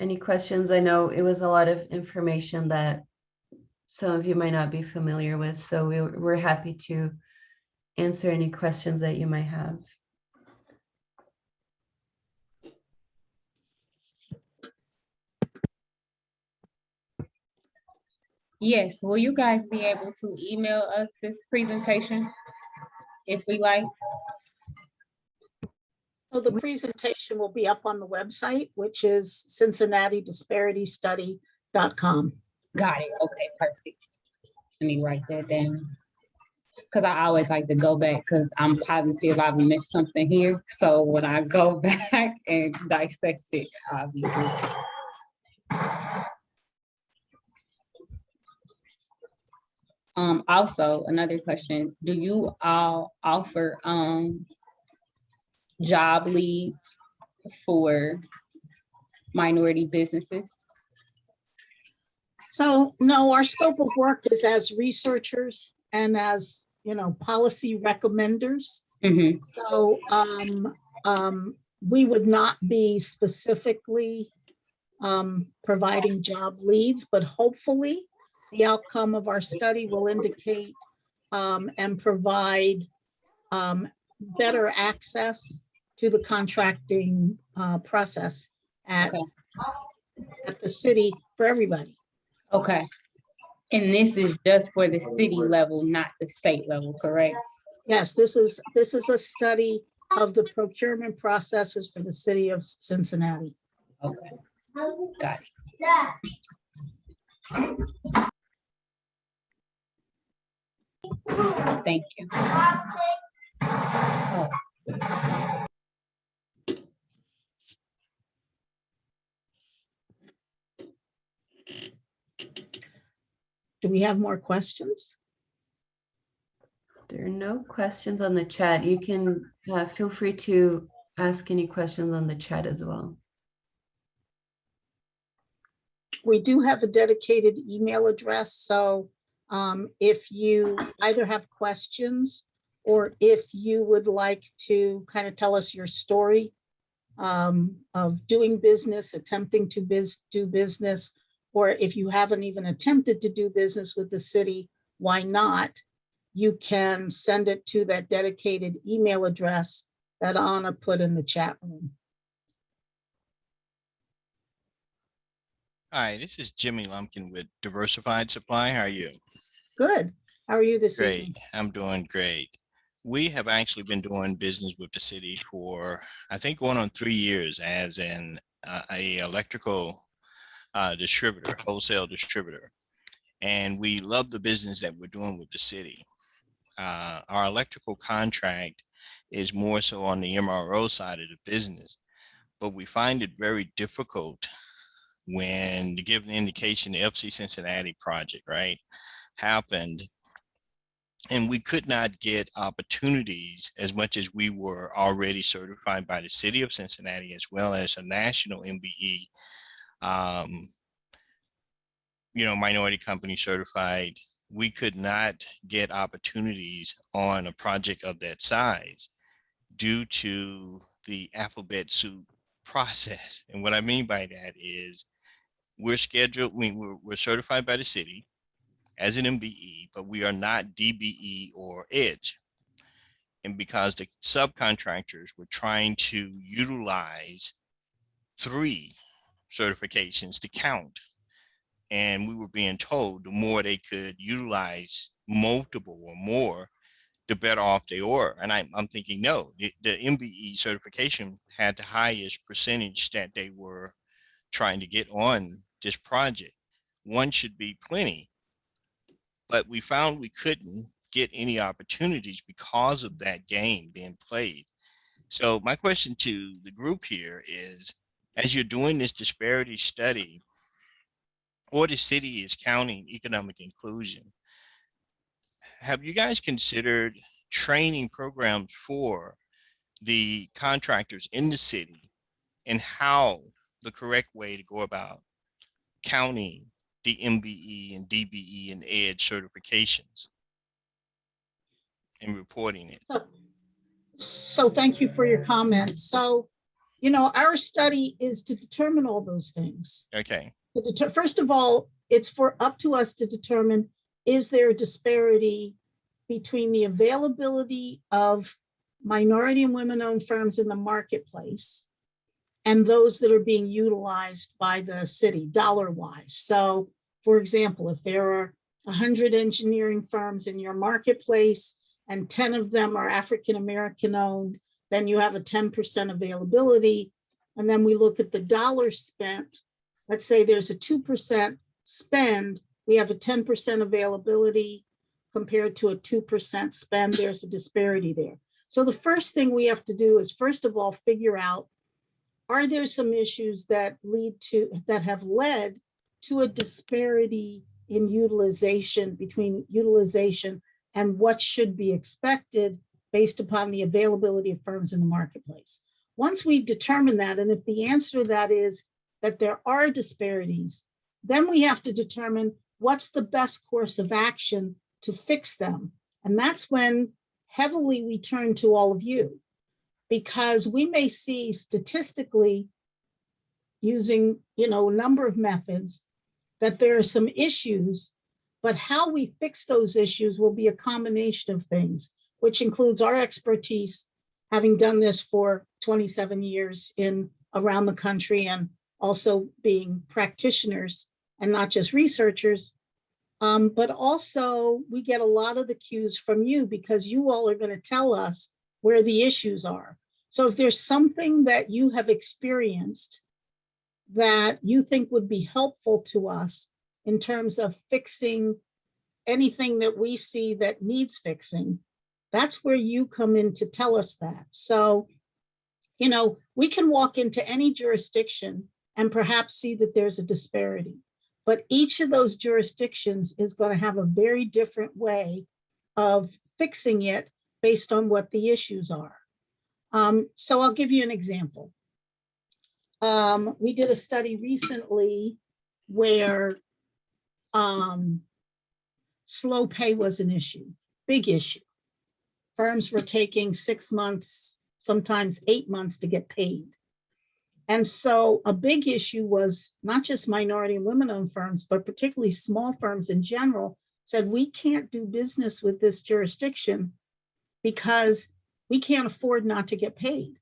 any questions? I know it was a lot of information that some of you might not be familiar with, so we're happy to answer any questions that you might have. Yes, will you guys be able to email us this presentation if we like? So the presentation will be up on the website, which is cincinnatidisparitystudy.com. Got it. Okay, perfect. Let me write that down. Because I always like to go back because I'm positive I've missed something here. So when I go back and dissect it, I'll be good. Also, another question, do you all offer job leads for minority businesses? So no, our scope of work is as researchers and as, policy recommenders. Mm-hmm. So we would not be specifically providing job leads, but hopefully the outcome of our study will indicate and provide better access to the contracting process at the city for everybody. Okay. And this is just for the city level, not the state level, correct? Yes, this is a study of the procurement processes for the city of Cincinnati. Okay. Got it. Thank you. Oh. Do we have more questions? There are no questions on the chat. You can feel free to ask any questions on the chat as well. We do have a dedicated email address. So if you either have questions or if you would like to kind of tell us your story of doing business, attempting to do business, or if you haven't even attempted to do business with the city, why not? You can send it to that dedicated email address that Anna put in the chat room. Hi, this is Jimmy Lumpkin with Diversified Supply. How are you? Good. How are you this evening? Great. I'm doing great. We have actually been doing business with the city for, I think, going on 3 years as an electrical distributor, wholesale distributor. And we love the business that we're doing with the city. Our electrical contract is more so on the MRO side of the business, but we find it very difficult when to give an indication the FC Cincinnati project, right, happened, and we could not get opportunities as much as we were already certified by the city of Cincinnati as well as a national MBE, minority company certified. We could not get opportunities on a project of that size due to the alphabet soup process. And what I mean by that is we're scheduled, we're certified by the city as an MBE, but we are not DBE or EDGE. And because the subcontractors were trying to utilize 3 certifications to count, and we were being told the more they could utilize multiple or more, the better off they were. And I'm thinking, no, the MBE certification had the highest percentage that they were trying to get on this project. 1 should be plenty, but we found we couldn't get any opportunities because of that game being played. So my question to the group here is, as you're doing this disparity study, or the city is counting economic inclusion, have you guys considered training programs for the contractors in the city and how the correct way to go about counting the MBE and DBE and EDGE certifications and reporting it? So thank you for your comments. So our study is to determine all those things. Okay, First of all, it's up to us to determine, is there a disparity between the availability of minority and women-owned firms in the marketplace and those that are being utilized by the city dollar-wise. So, for example, if there are 100 engineering firms in your marketplace and 10 of them are African-American owned, then you have a 10% availability. And then we look at the dollars spent. Let's say there's a 2% spend, we have a 10% availability compared to a 2% spend, there's a disparity there. So the first thing we have to do is, first of all, figure out, are there some issues that have led to a disparity in utilization, between utilization and what should be expected based upon the availability of firms in the marketplace. Once we determine that, and if the answer to that is that there are disparities, then we have to determine what's the best course of action to fix them. And that's when heavily we turn to all of you, because we may see statistically, using a number of methods, that there are some issues, but how we fix those issues will be a combination of things, which includes our expertise, having done this for 27 years around the country, and also being practitioners and not just researchers. But also we get a lot of the cues from you, because you all are going to tell us where the issues are. So if there's something that you have experienced that you think would be helpful to us in terms of fixing anything that we see that needs fixing, that's where you come in to tell us that. So, we can walk into any jurisdiction and perhaps see that there's a disparity, but each of those jurisdictions is going to have a very different way of fixing it based on what the issues are. So I'll give you an example. We did a study recently where slow pay was an issue, big issue. Firms were taking 6 months, sometimes 8 months to get paid. And so a big issue was not just minority and women-owned firms, but particularly small firms in general said, we can't do business with this jurisdiction because we can't afford not to get paid.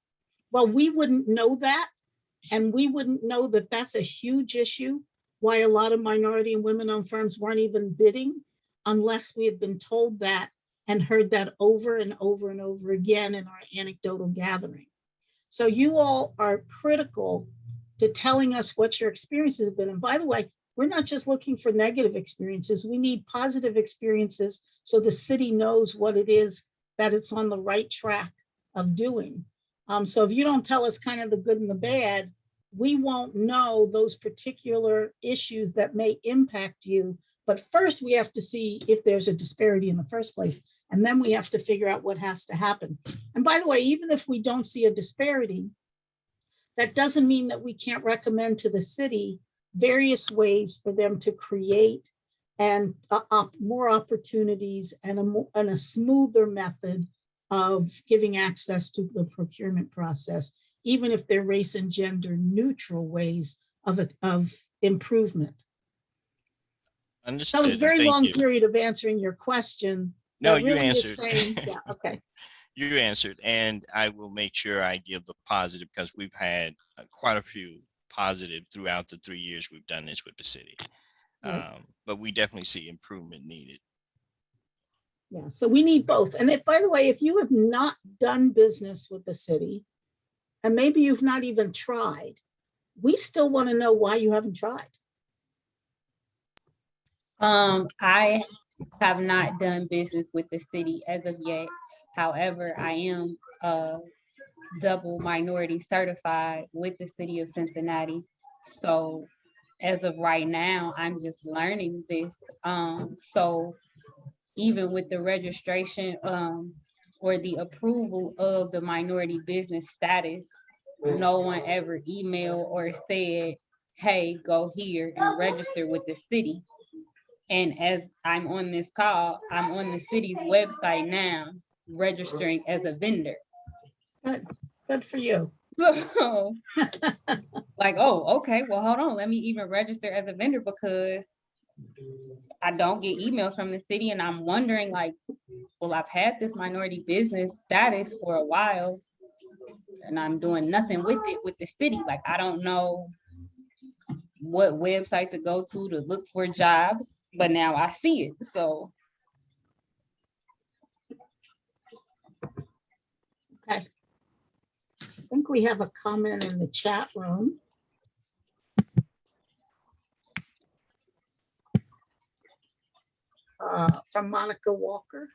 Well, we wouldn't know that, and we wouldn't know that that's a huge issue, why a lot of minority and women-owned firms weren't even bidding, unless we had been told that and heard that over and over and over again in our anecdotal gathering. So you all are critical to telling us what your experiences have been. And by the way, we're not just looking for negative experiences. We need positive experiences so the city knows what it is that it's on the right track of doing. So if you don't tell us kind of the good and the bad, we won't know those particular issues that may impact you. But first, we have to see if there's a disparity in the first place. And then we have to figure out what has to happen. And by the way, even if we don't see a disparity, that doesn't mean that we can't recommend to the city various ways for them to create and more opportunities and a smoother method of giving access to the procurement process, even if they're race and gender neutral ways of improvement. understood. That was a very Thank long you. period of answering your question. No, That you really is answered. saying, yeah, okay. You answered, and I will make sure I give the positive, because we've had quite a few positive throughout the 3 years we've done this with the city. Right. But we definitely see improvement needed. Yeah, so we need both. And by the way, if you have not done business with the city, and maybe you've not even tried, we still want to know why you haven't tried. I have not done business with the city as of yet. However, I am double minority certified with the city of Cincinnati. So as of right now, I'm just learning this. So even with the registration or the approval of the minority business status, no one ever emailed or said, hey, go here and register with the city. And as I'm on this call, I'm on the city's website now, registering as a vendor. Good for you. So like, oh, okay, well, hold on, let me even register as a vendor because I don't get emails from the city, and I'm wondering like, well, I've had this minority business status for a while and I'm doing nothing with it with the city. Like, I don't know what website to go to look for jobs, but now I see it. So Okay. I think we have a comment in the chat room. From Monica Walker.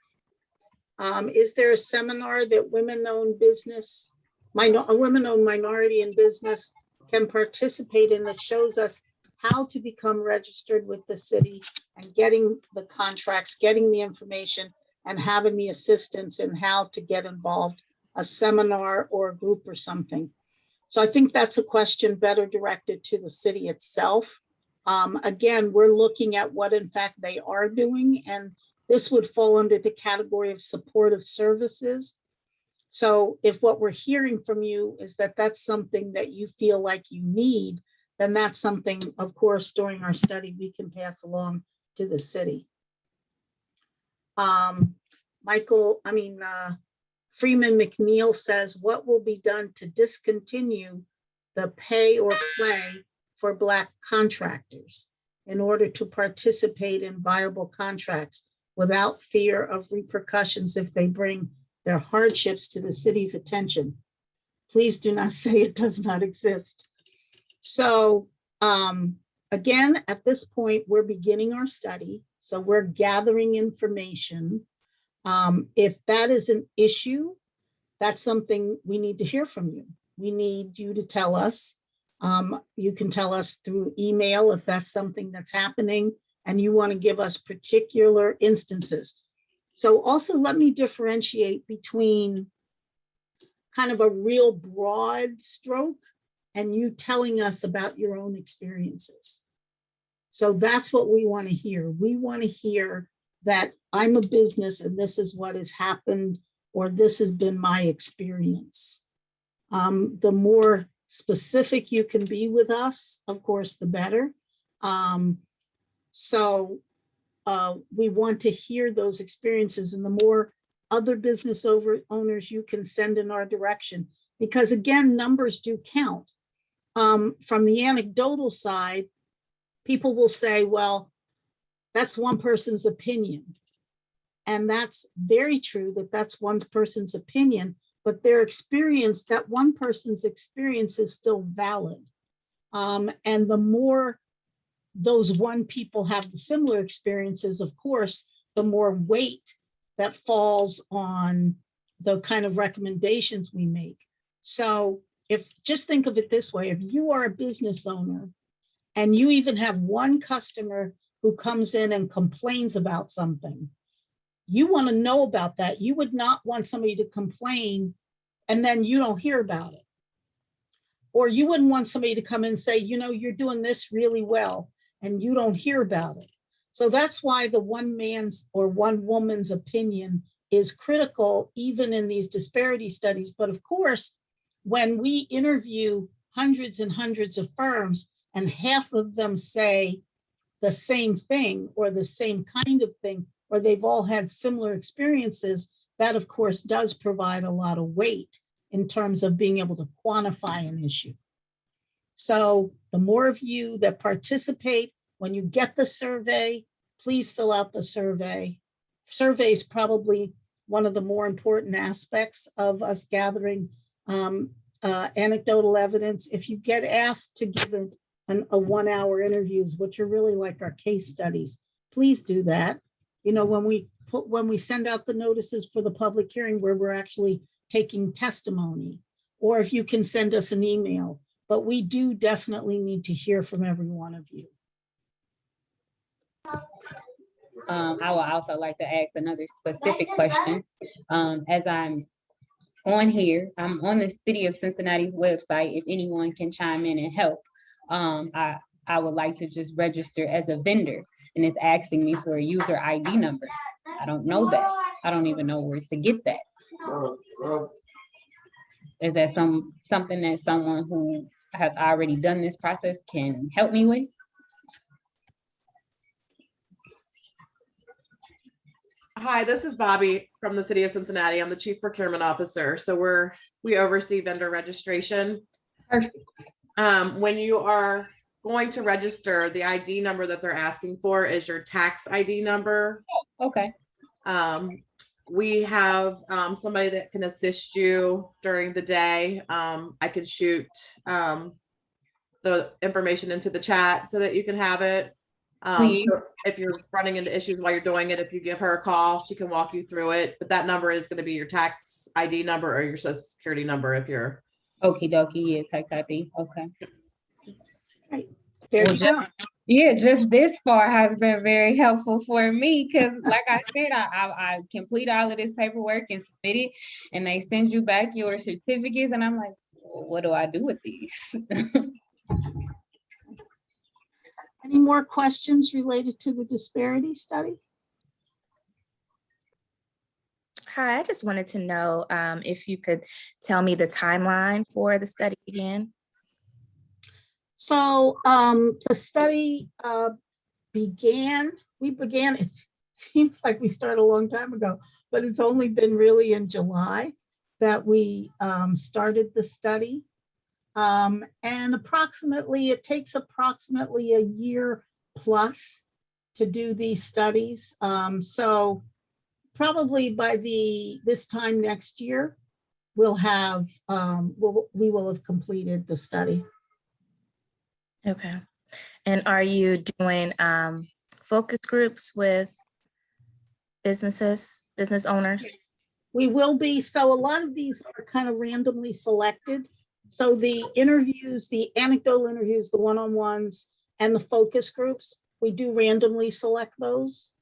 Is there a seminar that women-owned business, a women-owned minority in business can participate in that shows us how to become registered with the city and getting the contracts, getting the information, and having the assistance in how to get involved, a seminar or a group or something? So I think that's a question better directed to the city itself. Again, we're looking at what in fact they are doing, and this would fall under the category of supportive services. So if what we're hearing from you is that that's something that you feel like you need, then that's something, of course, during our study, we can pass along to the city. Freeman McNeil says, what will be done to discontinue the pay or play for Black contractors in order to participate in viable contracts without fear of repercussions if they bring their hardships to the city's attention? Please do not say it does not exist. So again, at this point, we're beginning our study. So we're gathering information. If that is an issue, that's something we need to hear from you. We need you to tell us. You can tell us through email if that's something that's happening and you want to give us particular instances. So also let me differentiate between kind of a real broad stroke and you telling us about your own experiences. So that's what we want to hear. We want to hear that I'm a business and this is what has happened, or this has been my experience. The more specific you can be with us, of course, the better. We want to hear those experiences, and the more other business owners you can send in our direction, because again, numbers do count. From the anecdotal side, people will say, well, that's one person's opinion. And that's very true that that's one person's opinion, but their experience, that one person's experience is still valid. And the more those one people have the similar experiences, of course, the more weight that falls on the kind of recommendations we make. So just think of it this way, if you are a business owner and you even have one customer who comes in and complains about something, you want to know about that. You would not want somebody to complain and then you don't hear about it. Or you wouldn't want somebody to come in and say, you know, you're doing this really well and you don't hear about it. So that's why the one man's or one woman's opinion is critical, even in these disparity studies. But of course, when we interview hundreds and hundreds of firms and half of them say the same thing or the same kind of thing, or they've all had similar experiences, that of course does provide a lot of weight in terms of being able to quantify an issue. So the more of you that participate, when you get the survey, please fill out the survey. Survey is probably one of the more important aspects of us gathering anecdotal evidence. If you get asked to give a 1 hour interviews, which are really like our case studies, please do that. You know, when we send out the notices for the public hearing where we're actually taking testimony, or if you can send us an email, but we do definitely need to hear from every one of you. I would also like to ask another specific question. As I'm on here, I'm on the City of Cincinnati's website. If anyone can chime in and help, I would like to just register as a vendor, and it's asking me for a user ID number. I don't know that. I don't even know where to get that. Is that something that someone who has already done this process can help me with? Hi, this is Bobby from the city of Cincinnati. I'm the chief procurement officer. So we oversee vendor registration. Perfect. When you are going to register, the ID number that they're asking for is your tax ID number. Okay. We have somebody that can assist you during the day. I can shoot the information into the chat so that you can have it. Please. So if you're running into issues while you're doing it, if you give her a call, she can walk you through it. But that number is going to be your tax ID number or your social security number if you're. Okie dokie, yeah, tax ID. Okay. Right. There Well, you go. Yeah, just this far has been very helpful for me because, like I said, I complete all of this paperwork and submit it, and they send you back your certificates, and I'm like, well, what do I do with these? Any more questions related to the disparity study? Hi, I just wanted to know if you could tell me the timeline for the study again. So the study began, it seems like we started a long time ago, but it's only been really in July that we started the study. And it takes approximately a year plus to do these studies. So probably by this time next year, we will have completed the study. Okay. And are you doing focus groups with business owners? We will be. So a lot of these are kind of randomly selected. So the interviews, the anecdotal interviews, the one-on-ones, and the focus groups, we do randomly select those.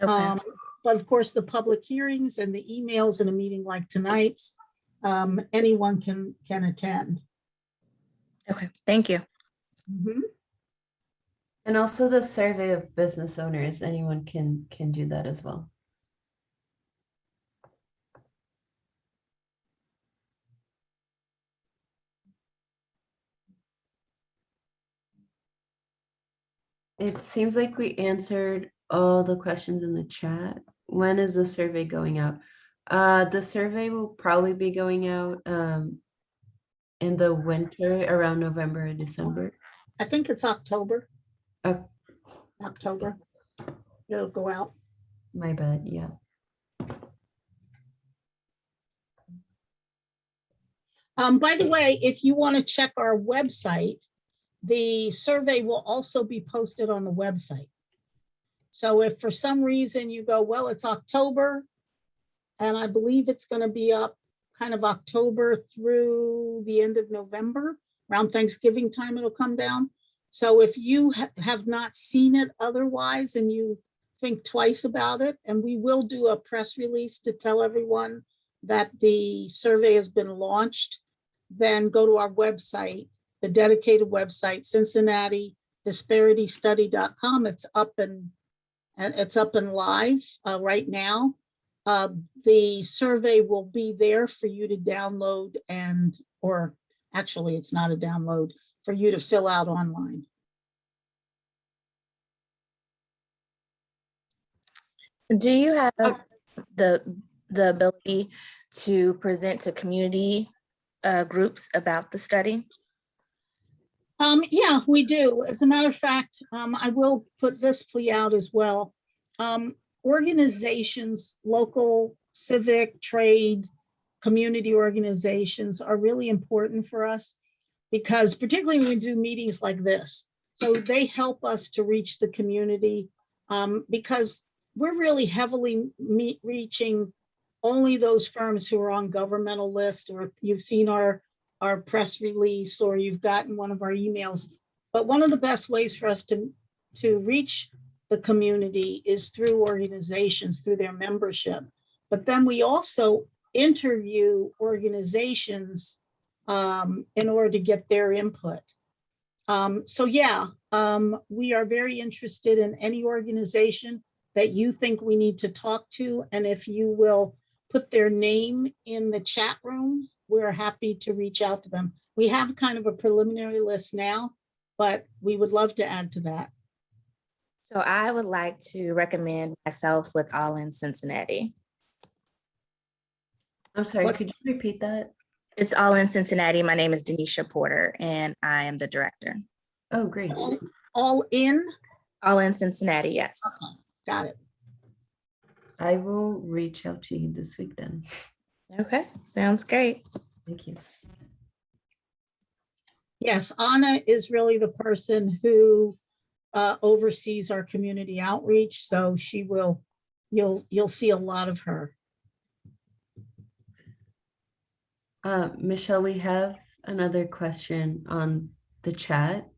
Okay. But of course, the public hearings and the emails in a meeting like tonight's, anyone can attend. Okay, thank you. Mhm. And also the survey of business owners, anyone can do that as well. It seems like we answered all the questions in the chat. When is the survey going out? The survey will probably be going out in the winter around November or December. I think it's October. Oh, October. It'll go out. my bad, yeah. By the way, if you want to check our website, the survey will also be posted on the website. So if for some reason you go, well, it's October, and I believe it's going to be up kind of October through the end of November, around Thanksgiving time, it'll come down. So if you have not seen it otherwise and you think twice about it, and we will do a press release to tell everyone that the survey has been launched, then go to our website, the dedicated website, Cincinnati disparitystudy.com. It's up and live right now. The survey will be there for you to download or actually it's not a download, for you to fill out online. Do you have the ability to present to community groups about the study? Yeah, we do. As a matter of fact, I will put this plea out as well. Organizations, local, civic, trade, community organizations are really important for us because particularly when we do meetings like this, so they help us to reach the community because we're really heavily reaching only those firms who are on governmental list, or you've seen our press release, or you've gotten one of our emails. But one of the best ways for us to reach the community is through organizations, through their membership. But then we also interview organizations in order to get their input. So yeah, we are very interested in any organization that you think we need to talk to. And if you will put their name in the chat room, we're happy to reach out to them. We have kind of a preliminary list now, but we would love to add to that. So I would like to recommend myself with All in Cincinnati. I'm sorry, What's- could you repeat that? It's All in Cincinnati. My name is Denisha Porter, and I am the director. Oh, great. All in? All in Cincinnati, yes. Got it. I will reach out to you this week then. Okay, sounds great. Thank you. Yes, Anna is really the person who oversees our community outreach, so she will, you'll see a lot of her. Michelle, we have another question on the chat.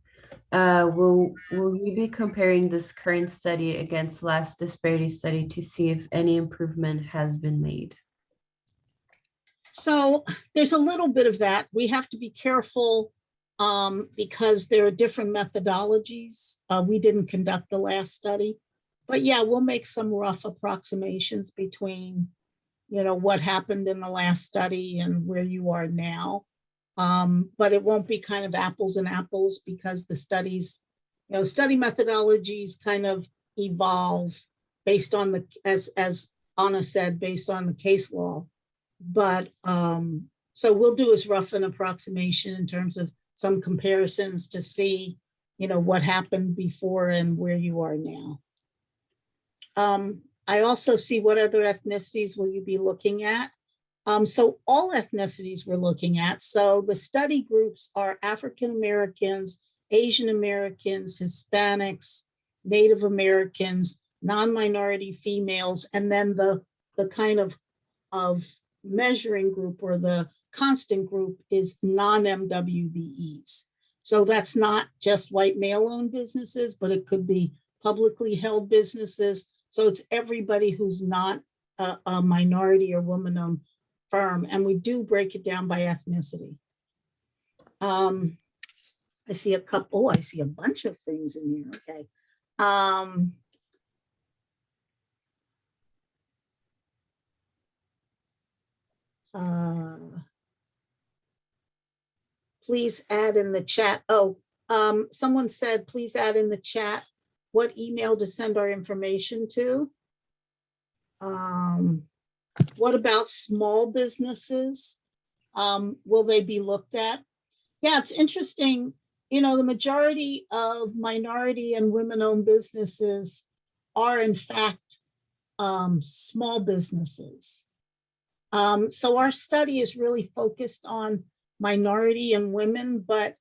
Will you be comparing this current study against last disparity study to see if any improvement has been made? So there's a little bit of that. We have to be careful because there are different methodologies. We didn't conduct the last study, but yeah, we'll make some rough approximations between, you know, what happened in the last study and where you are now. But it won't be kind of apples and apples because the studies, you know, study methodologies kind of evolve based on the, as Anna said, based on the case law. But so we'll do as rough an approximation in terms of some comparisons to see, you know, what happened before and where you are now. I also see what other ethnicities will you be looking at? So all ethnicities we're looking at. So the study groups are African Americans, Asian Americans, Hispanics, Native Americans, non-minority females, and then the kind of measuring group or the constant group is non-MWBEs. So that's not just white male-owned businesses, but it could be publicly held businesses. So it's everybody who's not a minority or woman-owned firm, and we do break it down by ethnicity. I see a couple, I see a bunch of things in here, okay. Please add in the chat. Oh, someone said, please add in the chat what email to send our information to. What about small businesses? Will they be looked at? Yeah, it's interesting. You know, the majority of minority and women-owned businesses are in fact small businesses. So our study is really focused on minority and women, but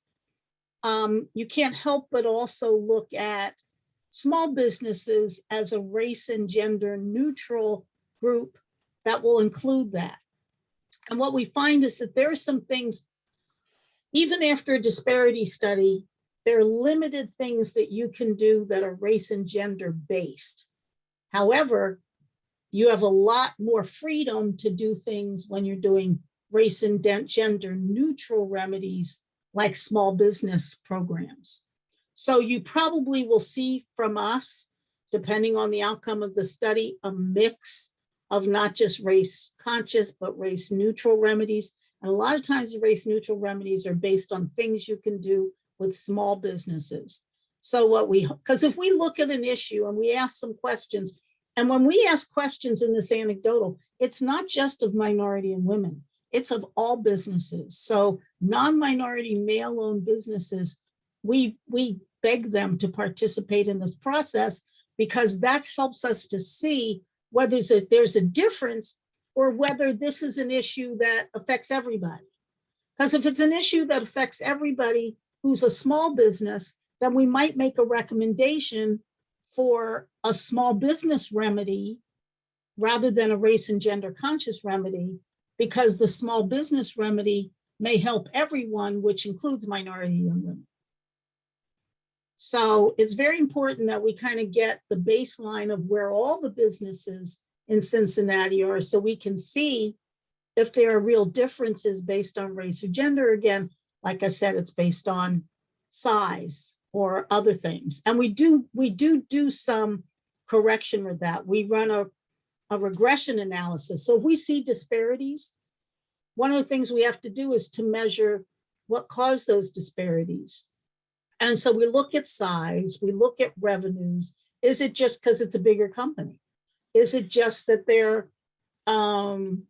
you can't help but also look at small businesses as a race and gender neutral group that will include that. And what we find is that there are some things, even after a disparity study, there are limited things that you can do that are race and gender based. However, you have a lot more freedom to do things when you're doing race and gender neutral remedies like small business programs. So you probably will see from us, depending on the outcome of the study, a mix of not just race conscious, but race neutral remedies. And a lot of times the race neutral remedies are based on things you can do with small businesses. So because if we look at an issue and we ask some questions, and when we ask questions in this anecdotal, it's not just of minority and women, it's of all businesses. So non-minority male-owned businesses, we beg them to participate in this process because that helps us to see whether there's a difference or whether this is an issue that affects everybody. Because if it's an issue that affects everybody who's a small business, then we might make a recommendation for a small business remedy rather than a race and gender conscious remedy, because the small business remedy may help everyone, which includes minority and women. So it's very important that we kind of get the baseline of where all the businesses in Cincinnati are so we can see if there are real differences based on race or gender. Again, like I said, it's based on size or other things. And we do some correction with that. We run a regression analysis. So if we see disparities, one of the things we have to do is to measure what caused those disparities. And so we look at size, we look at revenues. Is it just because it's a bigger company? Is it just that their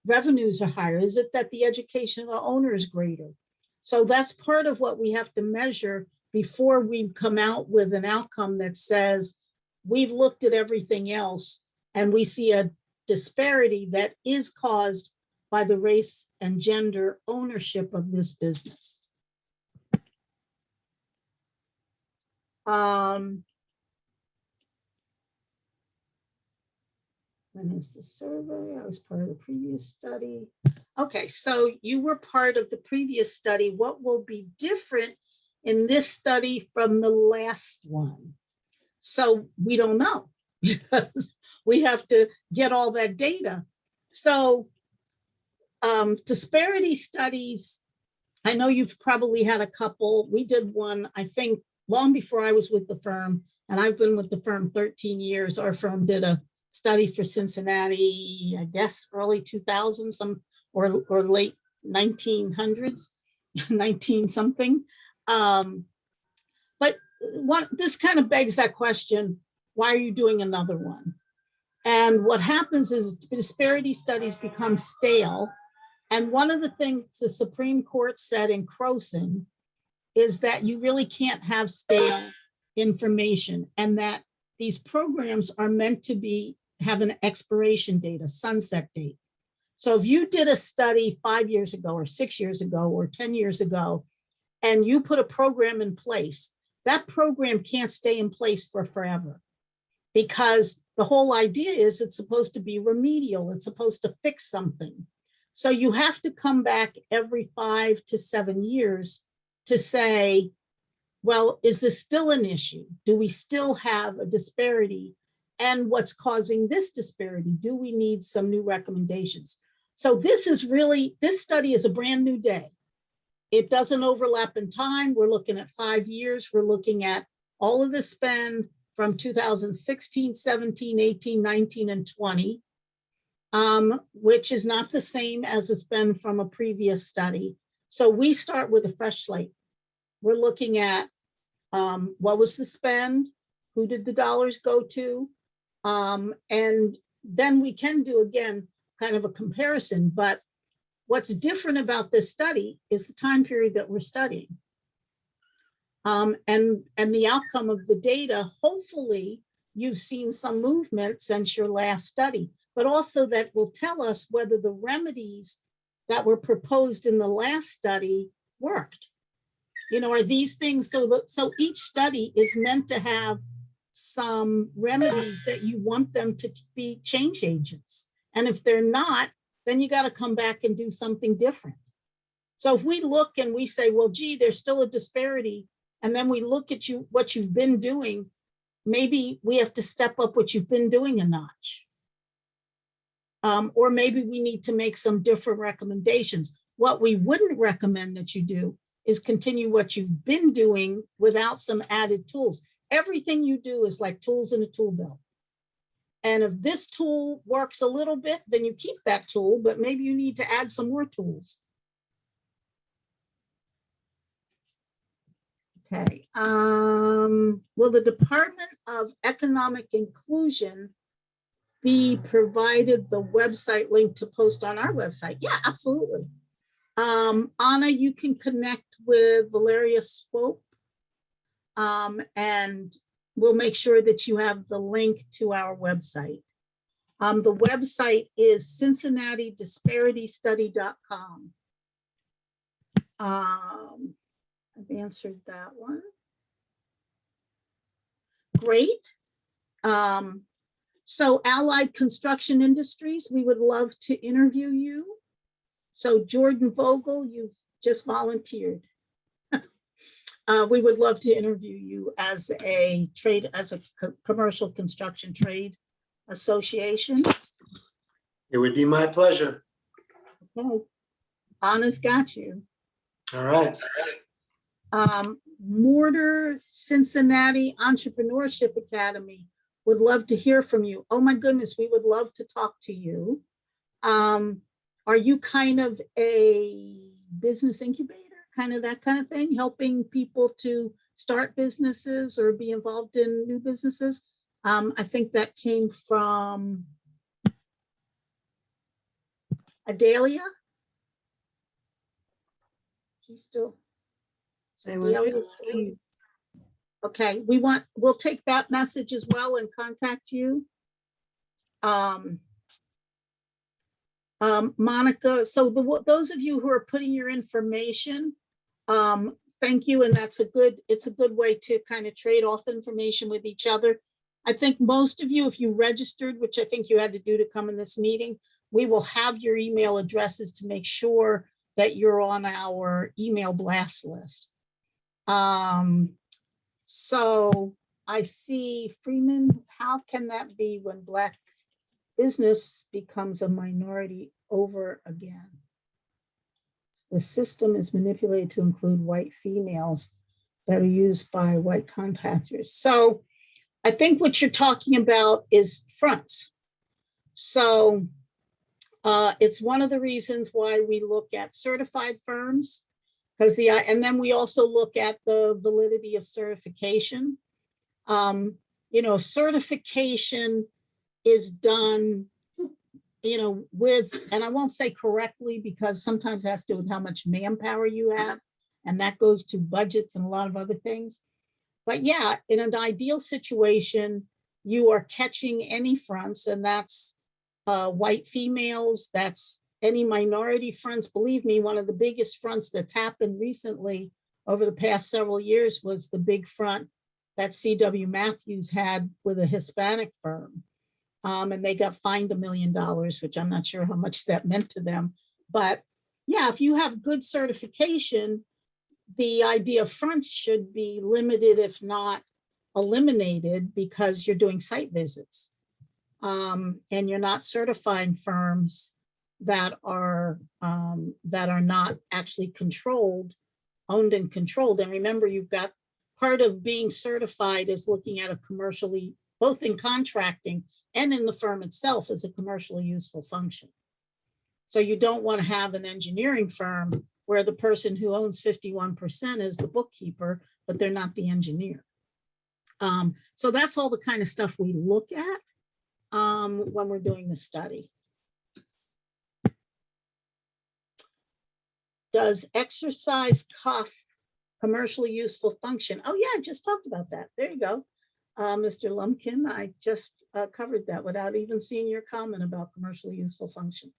revenues are higher? Is it that the education of the owner is greater? So that's part of what we have to measure before we come out with an outcome that says, we've looked at everything else and we see a disparity that is caused by the race and gender ownership of this business. When is the survey? I was part of the previous study. Okay, so you were part of the previous study. What will be different in this study from the last one? So we don't know because we have to get all that data. So disparity studies, I know you've probably had a couple. We did one, I think, long before I was with the firm, and I've been with the firm 13 years. Our firm did a study for Cincinnati, I guess, early 2000s, or late 1900s, 19 something. But this kind of begs that question, why are you doing another one? And what happens is disparity studies become stale. And one of the things the Supreme Court said in Croson is that you really can't have stale information, and that these programs are meant to have an expiration date, a sunset date. So if you did a study 5 years ago or 6 years ago or 10 years ago, and you put a program in place, that program can't stay in place for forever, because the whole idea is it's supposed to be remedial. It's supposed to fix something. So you have to come back every 5 to 7 years to say, well, is this still an issue? Do we still have a disparity? And what's causing this disparity? Do we need some new recommendations? So this study is a brand new day. It doesn't overlap in time. We're looking at 5 years. We're looking at all of the spend from 2016, 17, 18, 19, and 20, which is not the same as the spend from a previous study. So we start with a fresh slate. We're looking at what was the spend, who did the dollars go to, and then we can do, again, kind of a comparison. But what's different about this study is the time period that we're studying. And the outcome of the data, hopefully you've seen some movement since your last study, but also that will tell us whether the remedies that were proposed in the last study worked. Are these things, so each study is meant to have some remedies that you want them to be change agents. And if they're not, then you got to come back and do something different. So if we look and we say, well, gee, there's still a disparity, and then we look at what you've been doing, maybe we have to step up what you've been doing a notch. Or maybe we need to make some different recommendations. What we wouldn't recommend that you do is continue what you've been doing without some added tools. Everything you do is like tools in a tool belt. And if this tool works a little bit, then you keep that tool, but maybe you need to add some more tools. Okay. Will the Department of Economic Inclusion be provided the website link to post on our website? Yeah, absolutely. Anna, you can connect with Valeria Swope, and we'll make sure that you have the link to our website. The website is cincinnatidisparitystudy.com. I've answered that one. Great. So Allied Construction Industries, we would love to interview you. So Jordan Vogel, you've just volunteered. We would love to interview you as a commercial construction trade association. It would be my pleasure. Okay. Anna's got you. All right. Mortar Cincinnati Entrepreneurship Academy would love to hear from you. Oh my goodness, we would love to talk to you. are you kind of a business incubator, kind of that kind of thing, helping people to start businesses or be involved in new businesses? I think that came from Adalia. She's still. Say one more, Adalia still- please. Okay, we'll take that message as well and contact you. Monica, so those of you who are putting your information, thank you, and it's a good way to kind of trade off information with each other. I think most of you, if you registered, which I think you had to do to come in this meeting, we will have your email addresses to make sure that you're on our email blast list. So I see Freeman, how can that be when Black business becomes a minority over again? The system is manipulated to include white females that are used by white contractors. So I think what you're talking about is fronts. So it's one of the reasons why we look at certified firms, because and then we also look at the validity of certification. If certification is done, with, and I won't say correctly, because sometimes it has to do with how much manpower you have, and that goes to budgets and a lot of other things. But yeah, in an ideal situation, you are catching any fronts, and that's white females, that's any minority fronts. Believe me, one of the biggest fronts that's happened recently over the past several years was the big front that C.W. Matthews had with a Hispanic firm. And they got fined $1 million, which I'm not sure how much that meant to them. But yeah, if you have good certification, the idea of fronts should be limited, if not eliminated, because you're doing site visits. And you're not certifying firms that are not actually owned and controlled. And remember, you've got part of being certified is looking at a commercially, both in contracting and in the firm itself, as a commercially useful function. So you don't want to have an engineering firm where the person who owns 51% is the bookkeeper, but they're not the engineer. So that's all the kind of stuff we look at when we're doing the study. Does exercise cuff commercially useful function? Oh yeah, I just talked about that. There you go. Mr. Lumpkin, I just covered that without even seeing your comment about commercially useful function.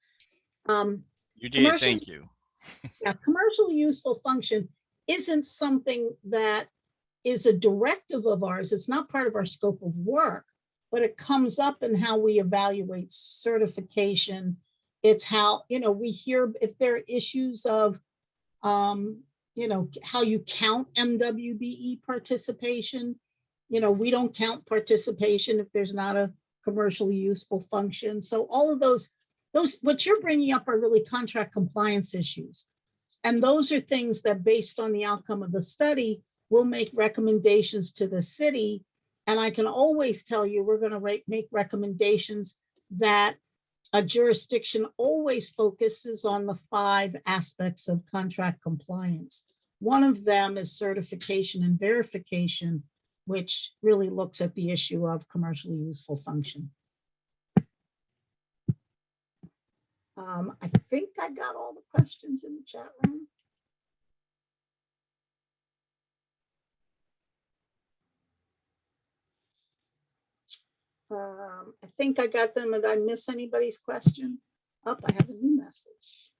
You did, thank you. Yeah, commercially useful function isn't something that is a directive of ours. It's not part of our scope of work, but it comes up in how we evaluate certification. It's how, we hear if there are issues of, how you count MWBE participation. We don't count participation if there's not a commercially useful function. So all of those, what you're bringing up are really contract compliance issues. And those are things that, based on the outcome of the study, will make recommendations to the city. And I can always tell you, we're going to make recommendations that a jurisdiction always focuses on the 5 aspects of contract compliance. One of them is certification and verification, which really looks at the issue of commercially useful function. I think I got all the questions in the chat room. I think I got them. Did I miss anybody's question? Oh, I have a new message.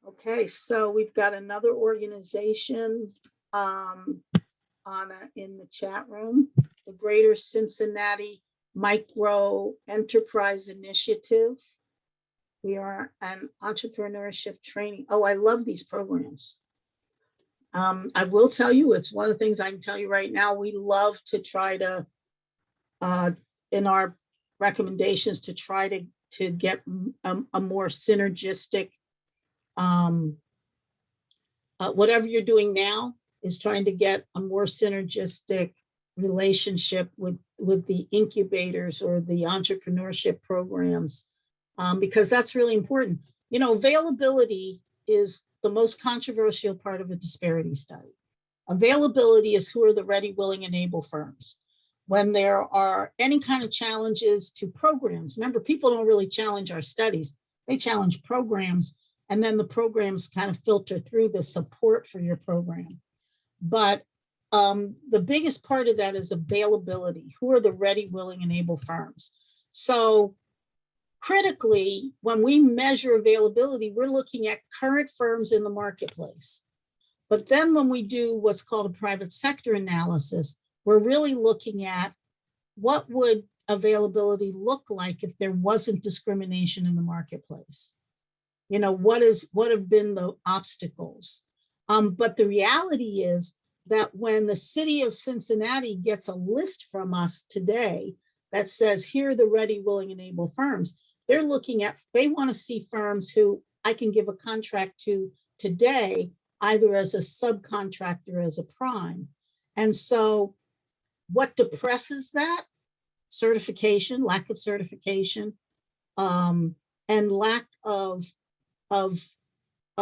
Okay, so we've got another organization in the chat room, the Greater Cincinnati Micro Enterprise Initiative. We are an entrepreneurship training. Oh, I love these programs. I will tell you, it's one of the things I can tell you right now. We love to try to, in our recommendations, to try to get a more synergistic, whatever you're doing now is trying to get a more synergistic relationship with the incubators or the entrepreneurship programs because that's really important. You know, availability is the most controversial part of a disparity study. Availability is who are the ready, willing, and able firms. When there are any kind of challenges to programs, remember, people don't really challenge our studies, they challenge programs, and then the programs kind of filter through the support for your program. But the biggest part of that is availability. Who are the ready, willing, and able firms? So critically, when we measure availability, we're looking at current firms in the marketplace. But then when we do what's called a private sector analysis, we're really looking at what would availability look like if there wasn't discrimination in the marketplace. You know, what have been the obstacles? But the reality is that when the city of Cincinnati gets a list from us today that says, here are the ready, willing, and able firms, they're looking at, they want to see firms who I can give a contract to today, either as a subcontractor, as a prime. And so what depresses that? Certification, lack of certification, and lack of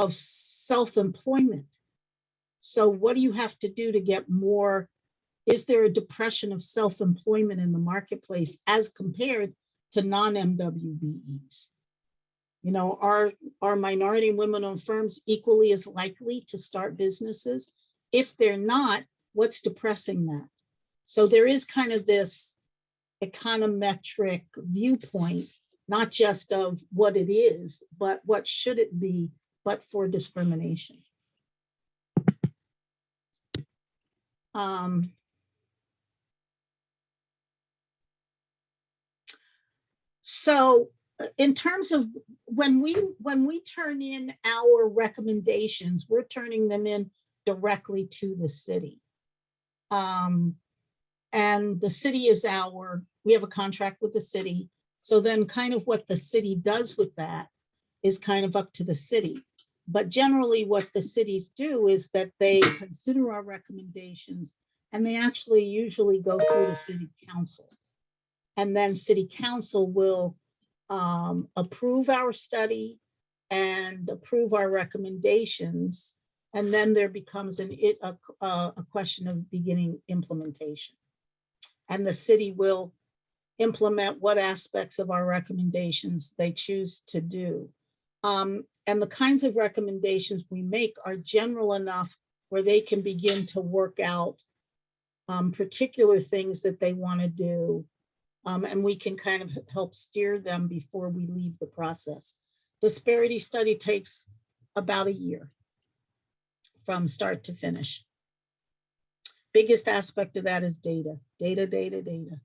self-employment. So what do you have to do to get more? Is there a depression of self-employment in the marketplace as compared to non-MWBEs? You know, are minority and women-owned firms equally as likely to start businesses? If they're not, what's depressing that? So there is kind of this econometric viewpoint, not just of what it is, but what should it be, but for discrimination. So in terms of when we turn in our recommendations, we're turning them in directly to the city. And the city is we have a contract with the city. So then kind of what the city does with that is kind of up to the city. But generally what the cities do is that they consider our recommendations and they actually usually go through the city council. And then city council will approve our study and approve our recommendations. And then there becomes a question of beginning implementation. And the city will implement what aspects of our recommendations they choose to do. And the kinds of recommendations we make are general enough where they can begin to work out particular things that they want to do. And we can kind of help steer them before we leave the process. Disparity study takes about a year from start to finish. Biggest aspect of that is data, data, data, data.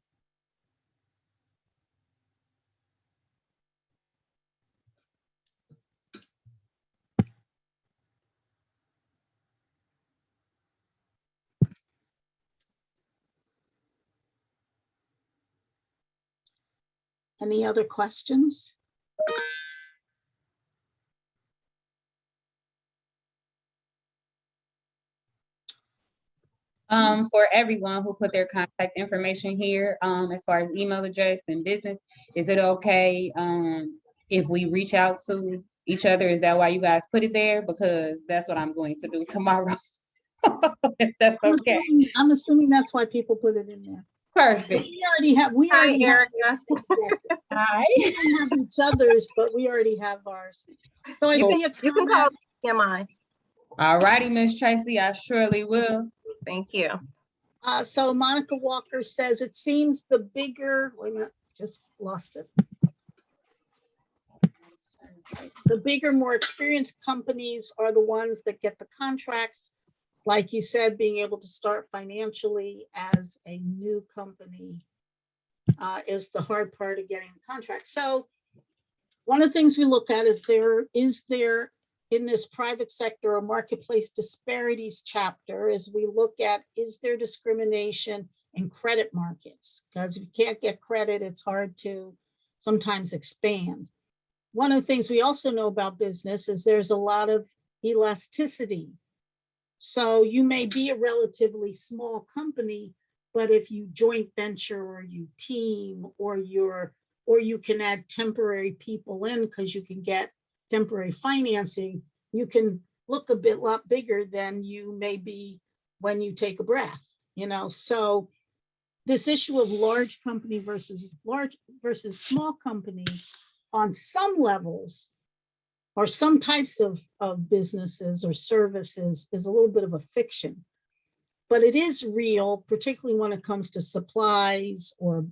Any other questions? For everyone who put their contact information here, as far as email address and business, is it okay if we reach out to each other? Is that why you guys put it there? Because that's what I'm going to do tomorrow. If that's okay. I'm assuming that's why people put it in there. Perfect. We already have. Hi, Erica. Hi. We don't have each other's, but we already have ours. So I You see a You can call comment. TMI. All righty, Miss Tracy, I surely will. Thank you. So Monica Walker says, it seems the bigger, wait a minute, just lost it. The bigger, more experienced companies are the ones that get the contracts. Like you said, being able to start financially as a new company is the hard part of getting the contract. So one of the things we look at is there in this private sector or marketplace disparities chapter, as we look at, is there discrimination in credit markets? Because if you can't get credit, it's hard to sometimes expand. One of the things we also know about business is there's a lot of elasticity. So you may be a relatively small company, but if you joint venture or you team or you're or you can add temporary people in because you can get temporary financing, you can look a lot bigger than you may be when you take a breath, So this issue of large company versus small company on some levels or some types of businesses or services is a little bit of a fiction. But it is real, particularly when it comes to supplies or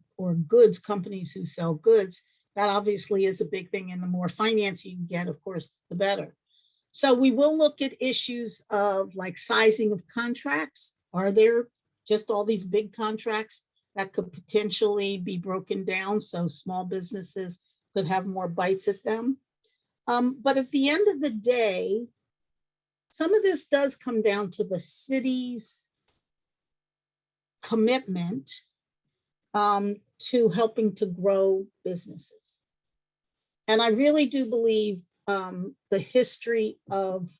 goods, companies who sell goods. That obviously is a big thing. And the more financing you get, of course, the better. So we will look at issues of like sizing of contracts. Are there just all these big contracts that could potentially be broken down so small businesses could have more bites at them? But at the end of the day, some of this does come down to the city's commitment to helping to grow businesses. And I really do believe the history of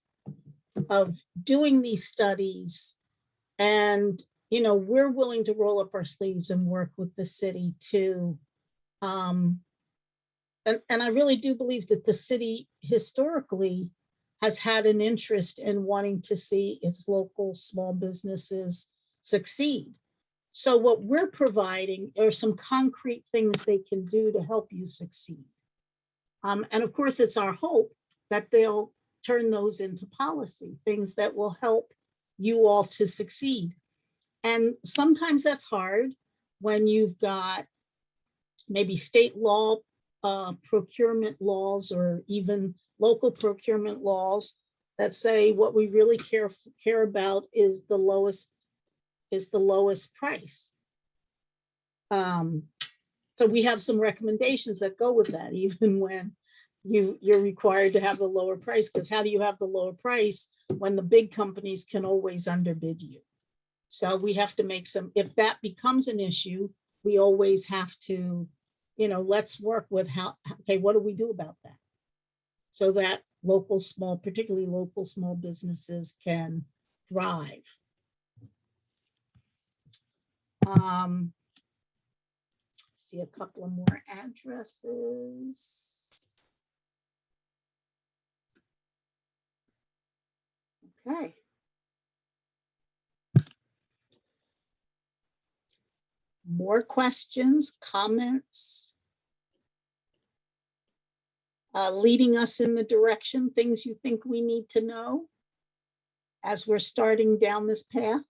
doing these studies, and we're willing to roll up our sleeves and work with the city to and I really do believe that the city historically has had an interest in wanting to see its local small businesses succeed. So what we're providing are some concrete things they can do to help you succeed. And of course, it's our hope that they'll turn those into policy, things that will help you all to succeed. And sometimes that's hard when you've got maybe state law, procurement laws, or even local procurement laws that say what we really care about is the lowest price. So we have some recommendations that go with that, even when you're required to have the lower price, because how do you have the lower price when the big companies can always underbid you? So we have to make some, if that becomes an issue, we always have to, let's work with okay, what do we do about that? So that particularly local small businesses can thrive. See a couple of more addresses. Okay. More questions, comments, leading us in the direction, things you think we need to know as we're starting down this path?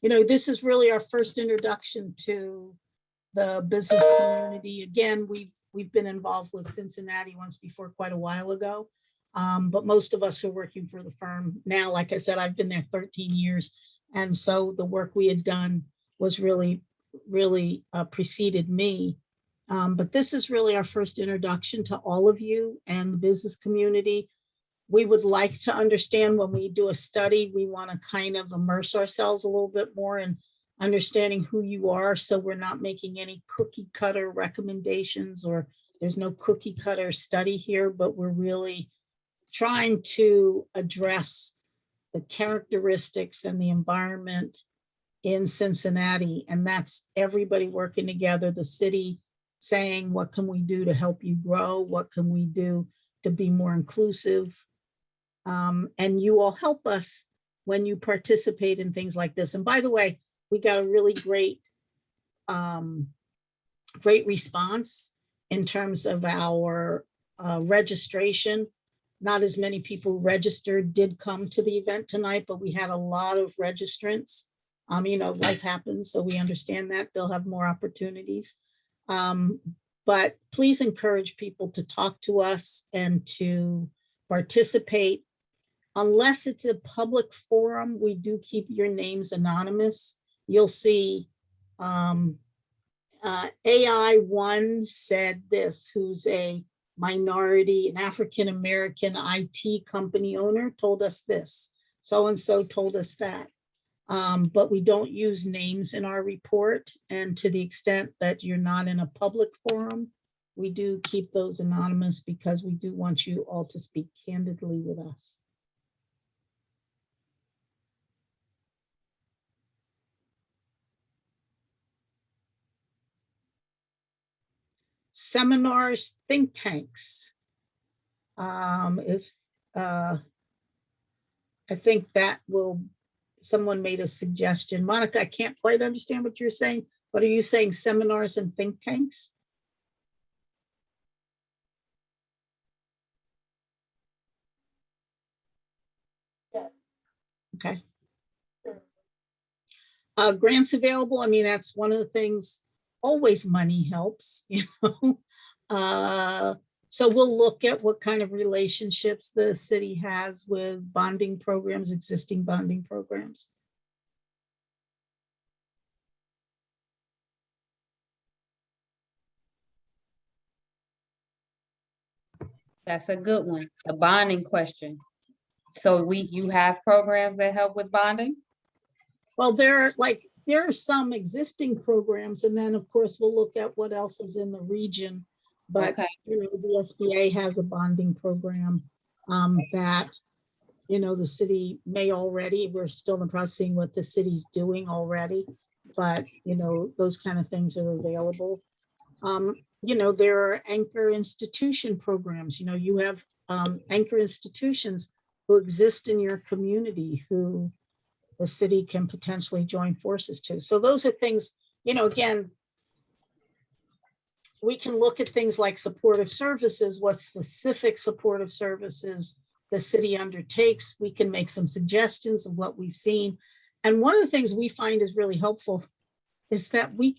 This is really our first introduction to the business community. Again, we've been involved with Cincinnati once before, quite a while ago. But most of us who are working for the firm now, like I said, I've been there 13 years. And so the work we had done was really preceded me. But this is really our first introduction to all of you and the business community. We would like to understand when we do a study, we want to kind of immerse ourselves a little bit more in understanding who you are. So we're not making any cookie cutter recommendations, or there's no cookie cutter study here, but we're really trying to address the characteristics and the environment in Cincinnati. And that's everybody working together, the city saying, what can we do to help you grow? What can we do to be more inclusive? And you all help us when you participate in things like this. And by the way, we got a really great response in terms of our registration. Not as many people registered did come to the event tonight, but we had a lot of registrants. Life happens, so we understand that they'll have more opportunities. But please encourage people to talk to us and to participate. Unless it's a public forum, we do keep your names anonymous. You'll see AI1 said this, who's an African-American IT company owner, told us this. So-and-so told us that. But we don't use names in our report. And to the extent that you're not in a public forum, we do keep those anonymous because we do want you all to speak candidly with us. seminars, think tanks. Is, I think that will, someone made a suggestion. Monica, I can't quite understand what you're saying, but are you saying seminars and think tanks? Okay. Grants available. I mean, that's one of the things, always money helps, you know. So we'll look at what kind of relationships the city has with bonding programs, existing bonding programs. That's a good one. The bonding question. So you have programs that help with bonding? Well, there are some existing programs, and then of course we'll look at what else is in the region. But Okay. you know, the SBA has a bonding program that, you know, the city may already, we're still in the process of seeing what the city's doing already, but you know, those kind of things are available. You know, there are anchor institution programs. You know, you have anchor institutions who exist in your community who the city can potentially join forces to. So those are things, you know, again, we can look at things like supportive services, what specific supportive services the city undertakes. We can make some suggestions of what we've seen. And one of the things we find is really helpful is that we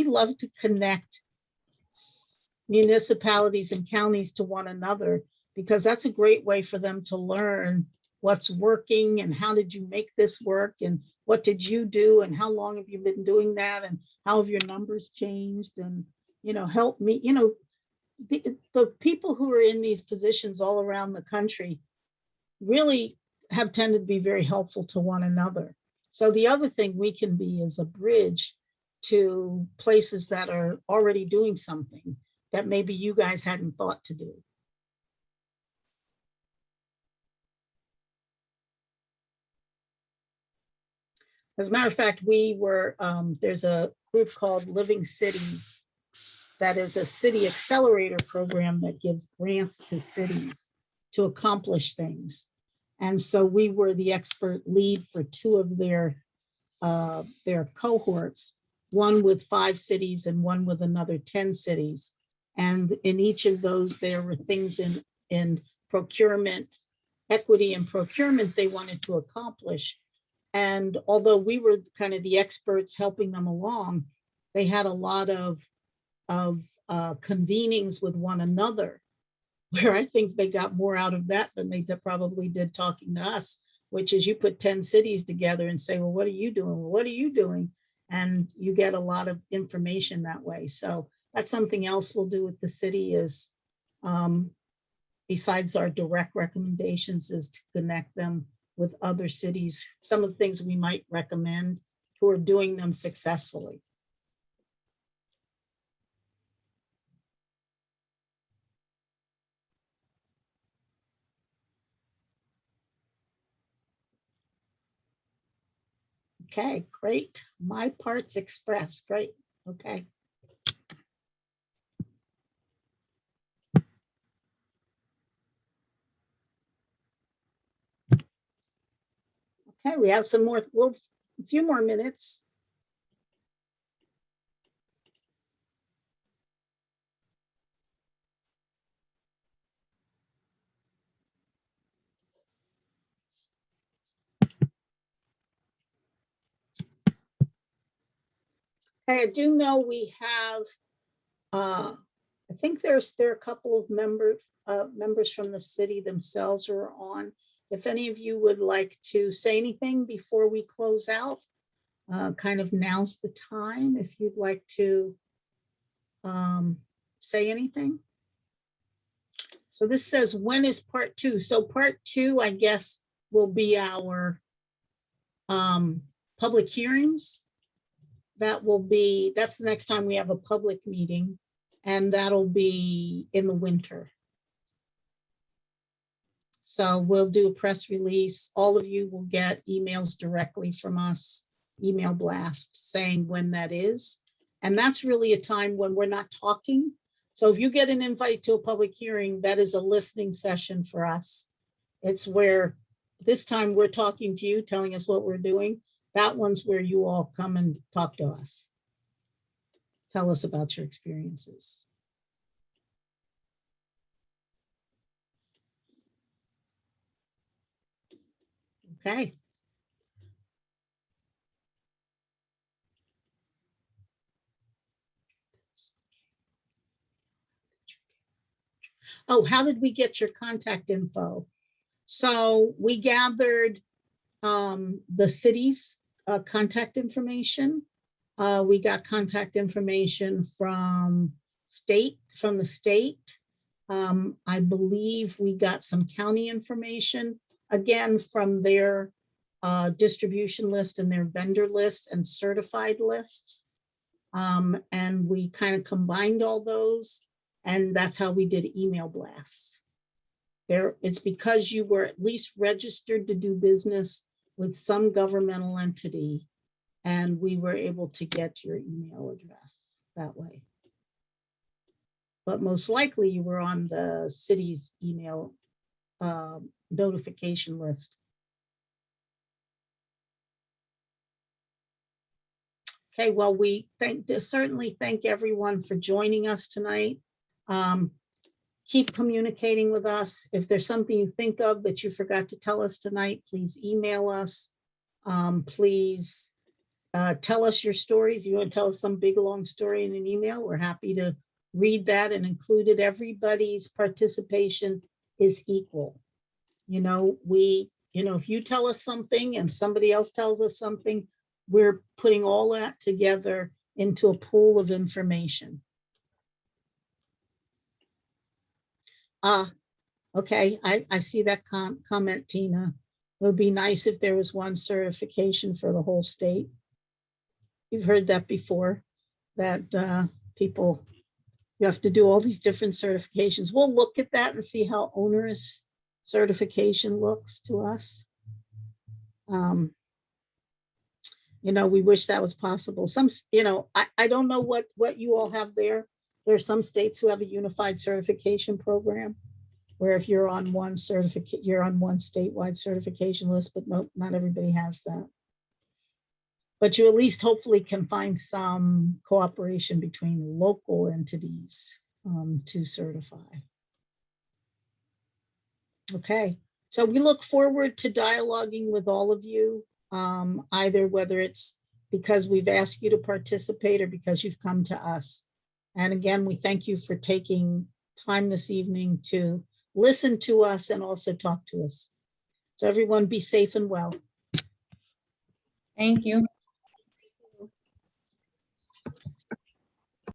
love to connect municipalities and counties to one another, because that's a great way for them to learn what's working and how did you make this work and what did you do and how long have you been doing that and how have your numbers changed, and you know, help me, you know, the people who are in these positions all around the country really have tended to be very helpful to one another. So the other thing we can be is a bridge to places that are already doing something that maybe you guys hadn't thought to do. As a matter of fact, we were, there's a group called Living Cities that is a city accelerator program that gives grants to cities to accomplish things. And so we were the expert lead for two of their cohorts, one with 5 cities and one with another 10 cities. And in each of those, there were things in procurement, equity and procurement they wanted to accomplish. And although we were kind of the experts helping them along, they had a lot of convenings with one another, where I think they got more out of that than they probably did talking to us, which is you put 10 cities together and say, well, what are you doing? Well, what are you doing? And you get a lot of information that way. So that's something else we'll do with the city is, besides our direct recommendations, is to connect them with other cities, some of the things we might recommend who are doing them successfully. Okay, great. My parts expressed. Great. Okay. Okay, we have some more, a few more minutes. I do know we have, I think there are a couple of members from the city themselves who are on. If any of you would like to say anything before we close out, kind of now's the time if you'd like to say anything. So this says, when is part 2? So part 2, I guess, will be our public hearings. That's the next time we have a public meeting, and that'll be in the winter. So we'll do a press release. All of you will get emails directly from us, email blast saying when that is. And that's really a time when we're not talking, So if you get an invite to a public hearing, that is a listening session for us. It's where this time we're talking to you, telling us what we're doing. That one's where you all come and talk to us. Tell us about your experiences. Okay. Oh, how did we get your contact info? So we gathered the city's contact information. We got contact information from the state. I believe we got some county information, again, from their distribution list and their vendor list and certified lists. And we kind of combined all those, and that's how we did email blasts. It's because you were at least registered to do business with some governmental entity, and we were able to get your email address that way. But most likely you were on the city's email notification list. Okay, well, we certainly thank everyone for joining us tonight. Keep communicating with us. If there's something you think of that you forgot to tell us tonight, please email us. Please tell us your stories. You want to tell us some big long story in an email? We're happy to read that and include it. Everybody's participation is equal. If you tell us something and somebody else tells us something, we're putting all that together into a pool of information. Okay, I see that comment, Tina. It would be nice if there was one certification for the whole state. You've heard that before, that you have to do all these different certifications. We'll look at that and see how onerous certification looks to us. We wish that was possible. I don't know what you all have there. There are some states who have a unified certification program where if you're on one you're on one statewide certification list, but no, not everybody has that. But you at least hopefully can find some cooperation between local entities to certify. Okay, so we look forward to dialoguing with all of you, either whether it's because we've asked you to participate or because you've come to us. And again, we thank you for taking time this evening to listen to us and also talk to us. So everyone be safe and well. Thank you.